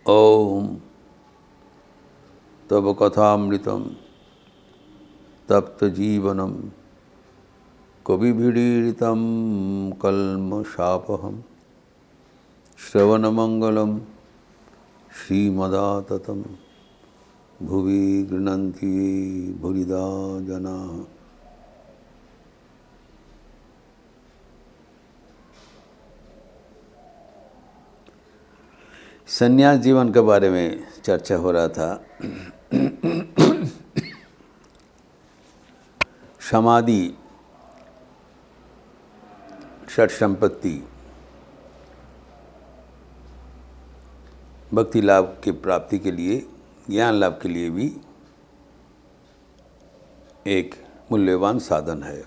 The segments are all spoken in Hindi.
ओम तब कथामृतम तप्त जीवनम कविभिरीडितं कल्मषापहं श्रवणमंगलम श्रीमदाततं भुवि गृह्णन्ति भुरिदा जनाः। संन्यास जीवन के बारे में चर्चा हो रहा था। समाधि, षट संपत्ति, भक्ति लाभ की प्राप्ति के लिए, ज्ञान लाभ के लिए भी एक मूल्यवान साधन है।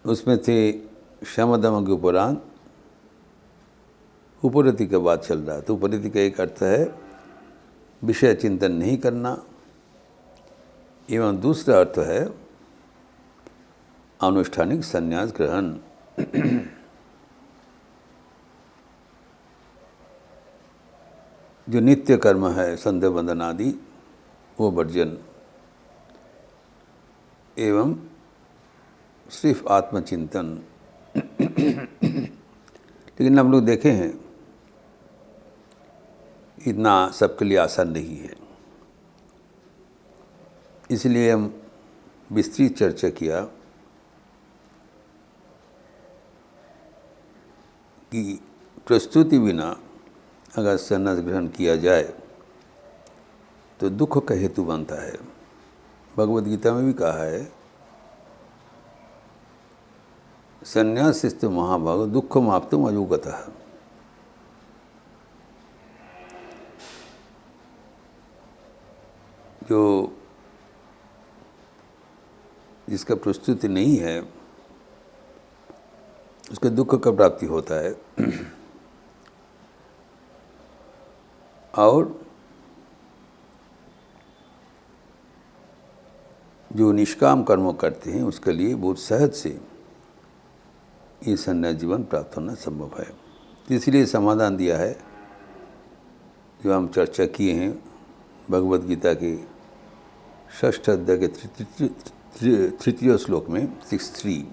उसमें थे शम दम के उपरांत उपरति का बात चल रहा है। तो उपरति का एक अर्थ है विषय चिंतन नहीं करना, एवं दूसरा अर्थ है अनुष्ठानिक संन्यास ग्रहण। जो नित्य कर्म है, संध्या वंदन आदि, वो वर्जन, एवं सिर्फ आत्मचिंतन। लेकिन हम लोग देखे हैं इतना सबके लिए आसान नहीं है। इसलिए हम विस्तृत चर्चा किया कि प्रस्तुति बिना अगर संन्यास ग्रहण किया जाए तो दुख का हेतु बनता है। भगवद गीता में भी कहा है, संन्यासिस्तु महाभागो दुःखमाप्तुम् अयोगतः। जो जिसका प्रस्तुति नहीं है उसके दुख का प्राप्ति होता है। और जो निष्काम कर्म करते हैं उसके लिए बहुत सहज से ये संन्यास जीवन प्राप्त होना संभव है। तो इसलिए समाधान दिया है जो हम चर्चा किए हैं भगवद गीता के 6ठ अध्याय के तृतीय श्लोक में 6.3,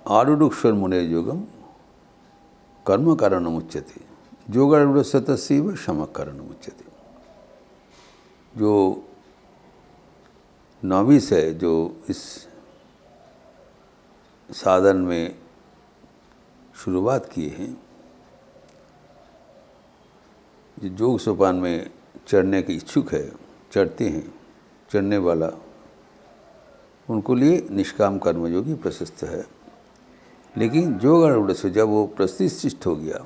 आरूढ़ मुने योगम कर्म कारणम उच्यते योगारूढ़ सतस्यैव शम कारणम उच्यते। जो नॉविस है, जो इस साधन में शुरुआत किए हैं, जो योग सोपान में चढ़ने के इच्छुक है, चढ़ते हैं, चढ़ने वाला, उनको लिए निष्काम कर्मयोगी प्रशस्त है। लेकिन योगारूढ़ से जब वो प्रतिष्ठित हो गया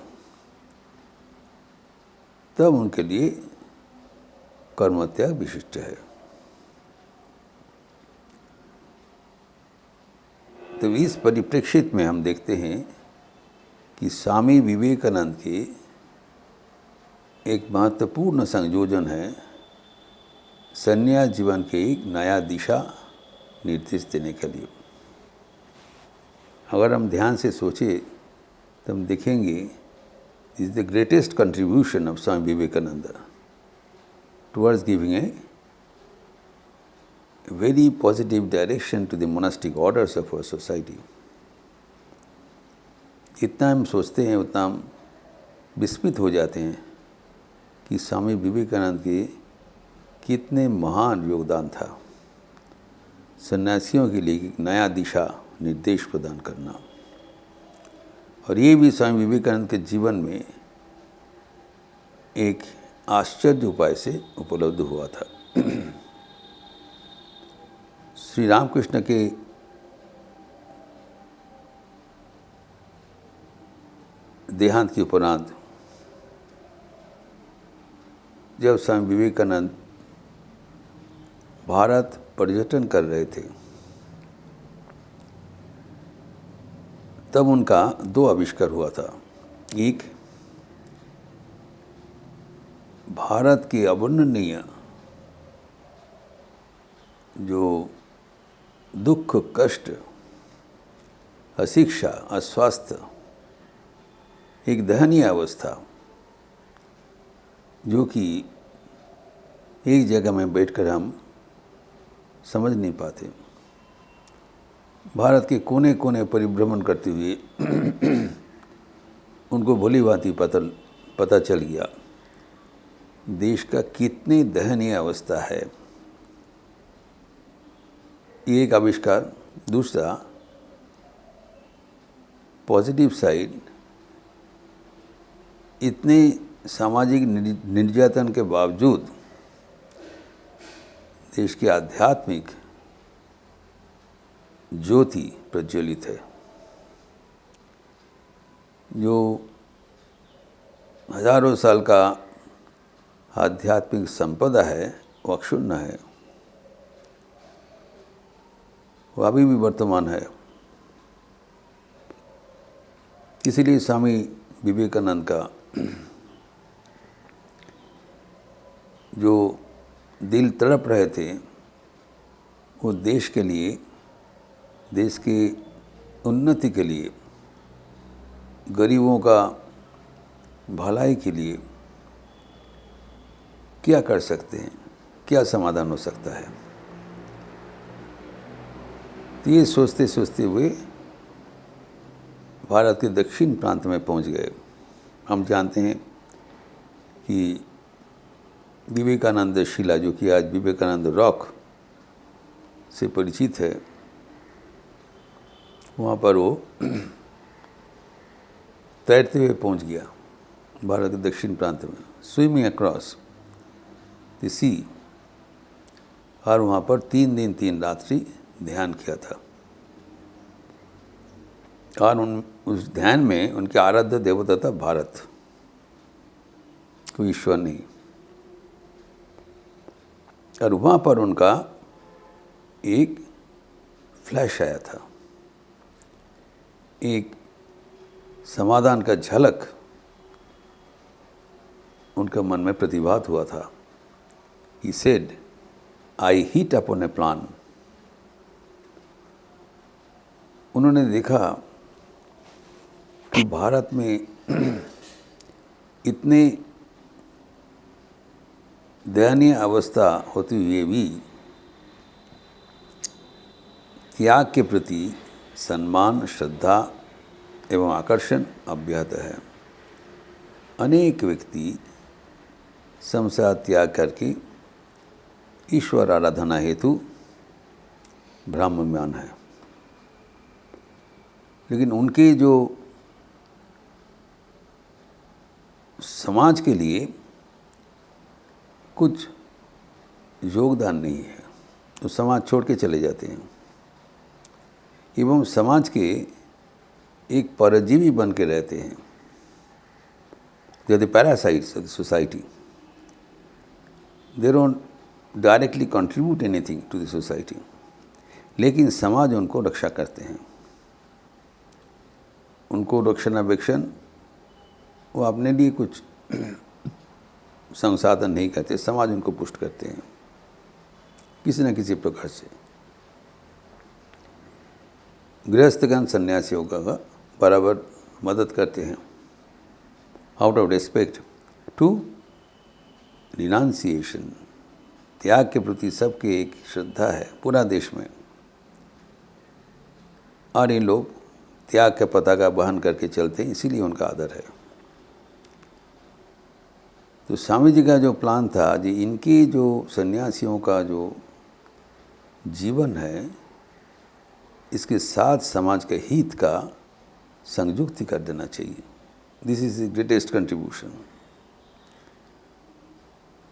तब उनके लिए कर्मत्याग विशिष्ट है। तो इस परिप्रेक्षित में हम देखते हैं कि स्वामी विवेकानंद के एक महत्वपूर्ण संयोजन है संन्यास जीवन के एक नया दिशा निर्देश देने के लिए। अगर हम ध्यान से सोचें तो हम देखेंगे this is the greatest contribution of Swami Vivekananda towards giving a very positive direction to the monastic orders of our society. इतना हम सोचते हैं उतना हम विस्मित हो जाते हैं कि स्वामी विवेकानंद के कितने महान योगदान था सन्यासियों के लिए एक नया दिशा निर्देश प्रदान करना। और ये भी स्वामी विवेकानंद के जीवन में एक आश्चर्य उपाय से उपलब्ध हुआ था। श्री रामकृष्ण के देहांत के उपरांत जब स्वामी विवेकानंद भारत पर्यटन कर रहे थे तब उनका 2 आविष्कार हुआ था। एक, भारत के अवर्णनीय जो दुख, कष्ट, अशिक्षा, अस्वास्थ्य एक दयनीय अवस्था, जो कि एक जगह में बैठकर हम समझ नहीं पाते। भारत के कोने कोने परिभ्रमण करते हुए उनको भली भांति पता चल गया देश का कितनी दयनीय अवस्था है। ये एक आविष्कार। दूसरा, पॉजिटिव साइड, इतने सामाजिक निर्यातन के बावजूद देश की आध्यात्मिक ज्योति प्रज्वलित है, जो हजारों साल का आध्यात्मिक संपदा है, वो अक्षुण्ण है, वो अभी भी वर्तमान है। इसीलिए स्वामी विवेकानंद का जो दिल तड़प रहे थे, वो देश के लिए, देश की उन्नति के लिए, गरीबों का भलाई के लिए क्या कर सकते हैं, क्या समाधान हो सकता है। तो ये सोचते सोचते हुए भारत के दक्षिण प्रांत में पहुंच गए। हम जानते हैं कि विवेकानंद शिला, जो कि आज विवेकानंद रॉक से परिचित है, वहाँ पर वो तैरते हुए पहुँच गया भारत के दक्षिण प्रांत में, स्विमिंग अक्रॉस द सी। और वहाँ पर 3 दिन 3 रात्रि ध्यान किया था। और उस ध्यान में उनके आराध्य देवता था भारत, कोई ईश्वर नहीं। और वहाँ पर उनका एक फ्लैश आया था, एक समाधान का झलक उनके मन में प्रतिभात हुआ था। He said, I hit upon a plan. उन्होंने देखा कि भारत में इतने दयनीय अवस्था होते हुए भी त्याग के प्रति सम्मान, श्रद्धा एवं आकर्षण अव्याहत है। अनेक व्यक्ति संसार त्याग करके ईश्वर आराधना हेतु ब्राह्मण्यमान है, लेकिन उनके जो समाज के लिए कुछ योगदान नहीं है, तो समाज छोड़ के चले जाते हैं एवं समाज के एक परजीवी बन के रहते हैं। They are the parasites of the society. They don't directly contribute anything to the society, लेकिन समाज उनको रक्षा करते हैं। उनको रक्षणावेक्षण, वो अपने लिए कुछ संसाधन नहीं करते, समाज उनको पुष्ट करते हैं किसी न किसी प्रकार से। गृहस्थगण सन्यासियों का बराबर मदद करते हैं, out of respect to renunciation. त्याग के प्रति सबके एक श्रद्धा है पूरा देश में, और ये लोग त्याग के पताका वहन करके चलते हैं, इसीलिए उनका आदर है। तो स्वामी जी का जो प्लान था, जी इनकी जो सन्यासियों का जो जीवन है, इसके साथ समाज के हित का संयुक्ति कर देना चाहिए। This is the greatest contribution.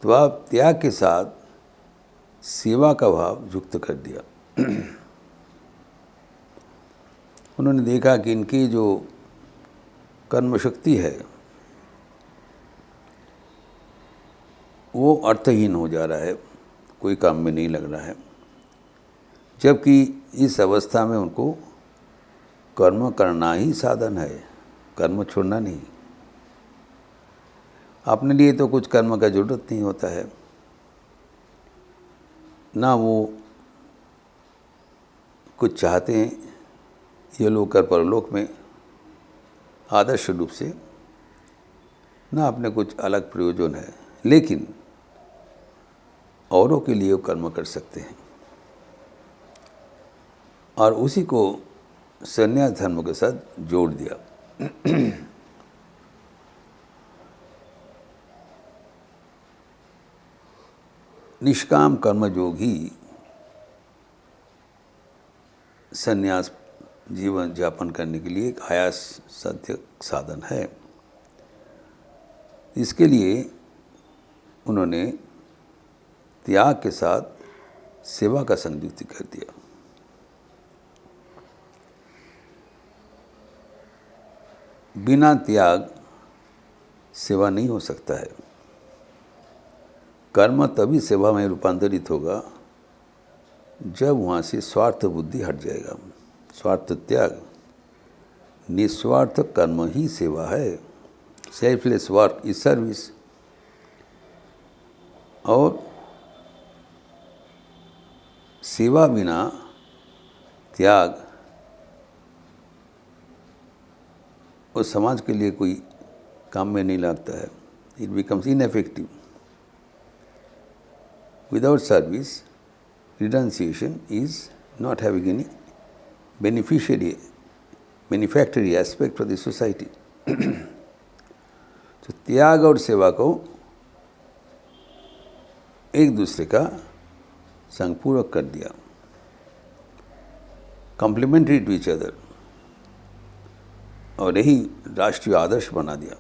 तो आप त्याग के साथ सेवा का भाव युक्त कर दिया। उन्होंने देखा कि इनकी जो कर्म शक्ति है वो अर्थहीन हो जा रहा है, कोई काम में नहीं लग रहा है, जबकि इस अवस्था में उनको कर्म करना ही साधन है, कर्म छोड़ना नहीं। अपने लिए तो कुछ कर्म का जरूरत नहीं होता है, ना वो कुछ चाहते हैं ये लोग कर परलोक में आदर्श रूप से ना अपने कुछ अलग प्रयोजन है, लेकिन औरों के लिए वो कर्म कर सकते हैं। और उसी को संन्यास धर्म के साथ जोड़ दिया। निष्काम कर्मयोग ही संन्यास जीवन यापन करने के लिए एक आयास साध्य साधन है। इसके लिए उन्होंने त्याग के साथ सेवा का संयुक्त कर दिया। बिना त्याग सेवा नहीं हो सकता है। कर्म तभी सेवा में रूपांतरित होगा जब वहाँ से स्वार्थ बुद्धि हट जाएगा। स्वार्थ त्याग, निस्वार्थ कर्म ही सेवा है। Selfless work is service. और सेवा बिना त्याग उस समाज के लिए कोई काम में नहीं लगता है। It becomes ineffective. Without service, renunciation is not having any benefactory aspect for the society. तो त्याग और सेवा को एक दूसरे का संगपूरक कर दिया, कॉम्प्लीमेंट्री टू ईच अदर, और यही राष्ट्रीय आदर्श बना दिया।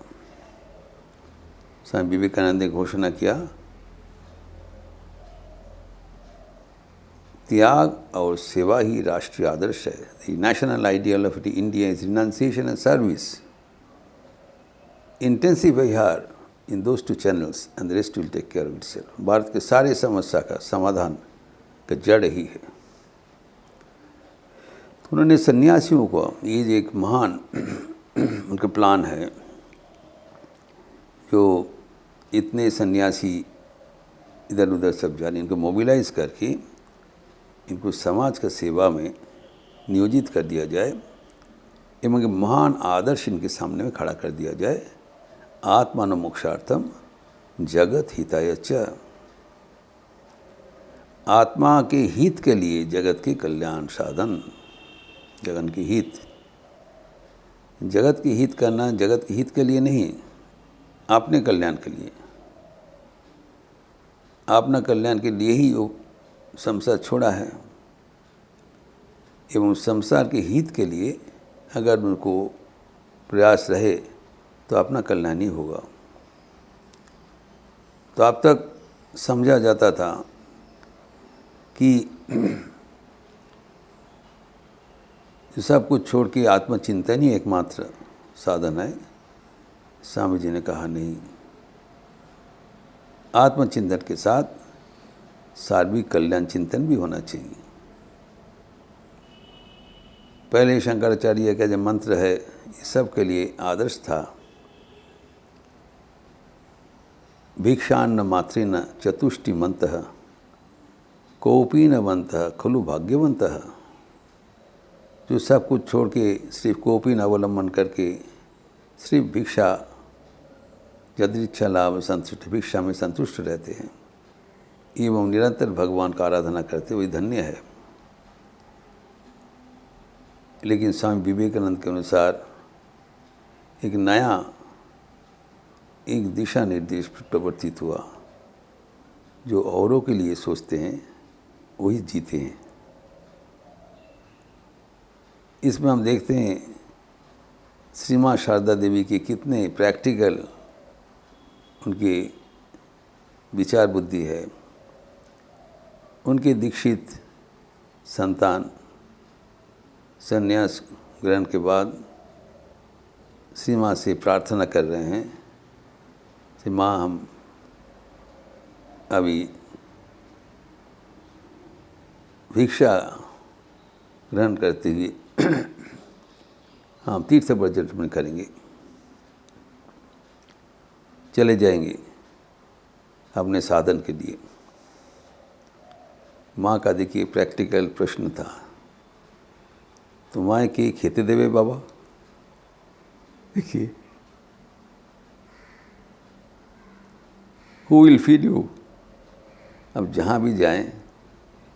स्वामी विवेकानंद ने घोषणा किया, त्याग और सेवा ही राष्ट्रीय आदर्श है। The national ideal of India is renunciation and service. Intensify her in those two channels and the rest will take care of itself. Bharat के सारे समस्या का समाधान का जड़ ही है। तो उन्होंने सन्यासियों को, ये एक महान उनका प्लान है, जो इतने सन्यासी इधर उधर सब जाने, इनको मोबिलाइज करके इनको समाज का सेवा में नियोजित कर दिया जाए एवं महान आदर्श इनके सामने में खड़ा कर दिया जाए। आत्मानो मोक्षार्थम जगत हिताय च। आत्मा के हित के लिए जगत के कल्याण साधन। जगत के हित, जगत के हित करना जगत के हित के लिए नहीं, अपने कल्याण के लिए। अपना कल्याण के लिए ही वो संसार छोड़ा है, एवं संसार के हित के लिए अगर उनको प्रयास रहे तो अपना कल्याण ही होगा। तो अब तक समझा जाता था कि सब कुछ छोड़ के आत्मचिंतन ही एकमात्र साधन है। स्वामी जी ने कहा नहीं, आत्मचिंतन के साथ सार्वत्रिक कल्याण चिंतन भी होना चाहिए। पहले शंकराचार्य का जो मंत्र है, ये सब के लिए आदर्श था। भिक्षान्न मात्रेन चतुष्टिमन्तः कोपी न वन्तः खलु भाग्यवन्तः। जो सब कुछ छोड़ के सिर्फ कोपीन अवलंबन करके सिर्फ भिक्षा, यदृच्छा लाभ संतुष्ट, भिक्षा में संतुष्ट रहते हैं एवं निरंतर भगवान का आराधना करते हुए धन्य है। लेकिन स्वामी विवेकानंद के अनुसार एक नया एक दिशा निर्देश प्रवर्तित हुआ। जो औरों के लिए सोचते हैं वही जीते हैं। इसमें हम देखते हैं श्री माँ शारदा देवी के कितने प्रैक्टिकल उनके विचार बुद्धि है। उनके दीक्षित संतान संन्यास ग्रहण के बाद श्री माँ से प्रार्थना कर रहे हैं, श्री माँ हम अभी भिक्षा ग्रहण करते हुए हम तीर्थ पर्यटन करेंगे, चले जाएंगे अपने साधन के लिए। माँ का देखिए प्रैक्टिकल प्रश्न था, तो माँ के खेते देवे बाबा। देखिए हु विल फीड यू। अब जहाँ भी जाएं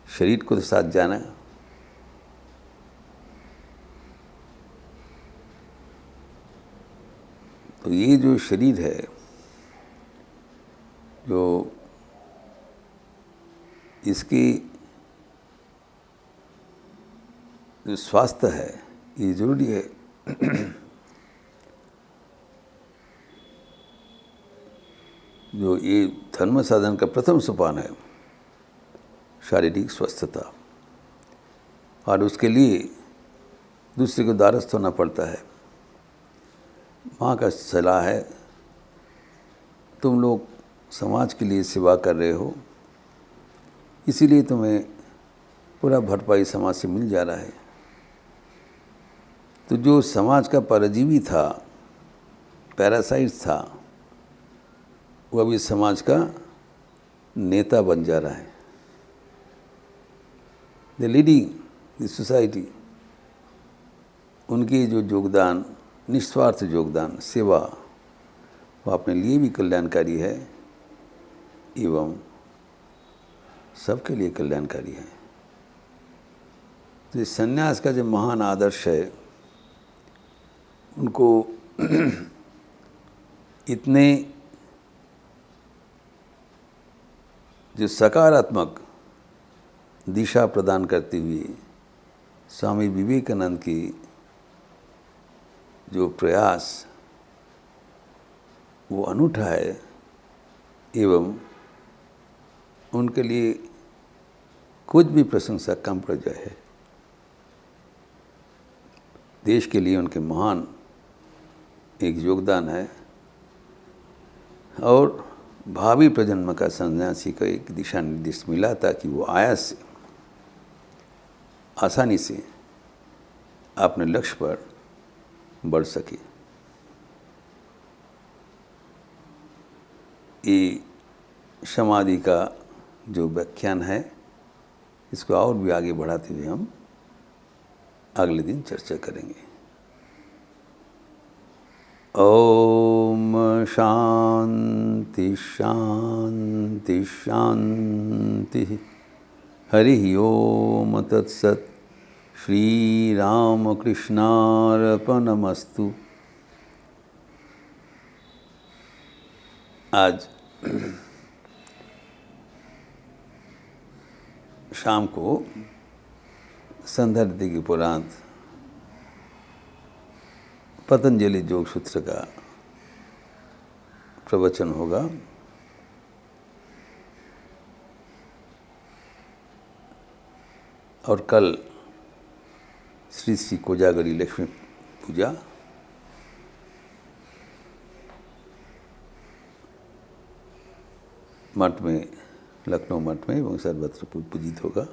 शरीर को तो साथ जाना। तो ये जो शरीर है, जो इसकी जो स्वास्थ्य है ये जरूरी है। जो ये धर्म साधन का प्रथम सोपान है शारीरिक स्वस्थता, और उसके लिए दूसरे को द्वारस्थ होना पड़ता है। माँ का सलाह है, तुम लोग समाज के लिए सेवा कर रहे हो, इसीलिए तुम्हें पूरा भरपाई समाज से मिल जा रहा है। तो जो समाज का परजीवी था, पैरासाइट था, वो अभी समाज का नेता बन जा रहा है। The leading the society. उनके जो योगदान, निस्वार्थ योगदान, सेवा, वो अपने लिए भी कल्याणकारी है एवं सबके लिए कल्याणकारी है। तो इस संन्यास का जो महान आदर्श है, उनको इतने जो सकारात्मक दिशा प्रदान करते हुए स्वामी विवेकानंद की जो प्रयास वो अनूठा है, एवं उनके लिए कुछ भी प्रशंसा कम पड़ जाए। देश के लिए उनके महान एक योगदान है, और भावी प्रजन्म का सन्यासी का एक दिशा निर्देश मिला ताकि वो आयास से, आसानी से अपने लक्ष्य पर बढ़ सके। ये समाधि का जो व्याख्यान है, इसको और भी आगे बढ़ाते हुए हम अगले दिन चर्चा करेंगे। ओम शांति शांति शांति। हरि ओम तत्सत्। श्री राम कृष्णार्पणमस्तु। आज शाम को संध्या रीति के उपरांत पतंजलि योग सूत्र का प्रवचन होगा। और कल श्री श्री कोजागरी लक्ष्मी पूजा, मठ में, लखनऊ मठ में एवं सर्वत्र पूजित होगा।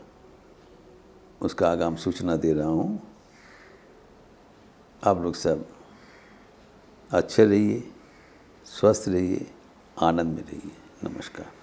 उसका आगाम सूचना दे रहा हूँ। आप लोग सब अच्छे रहिए, स्वस्थ रहिए, आनंद में रहिए। नमस्कार।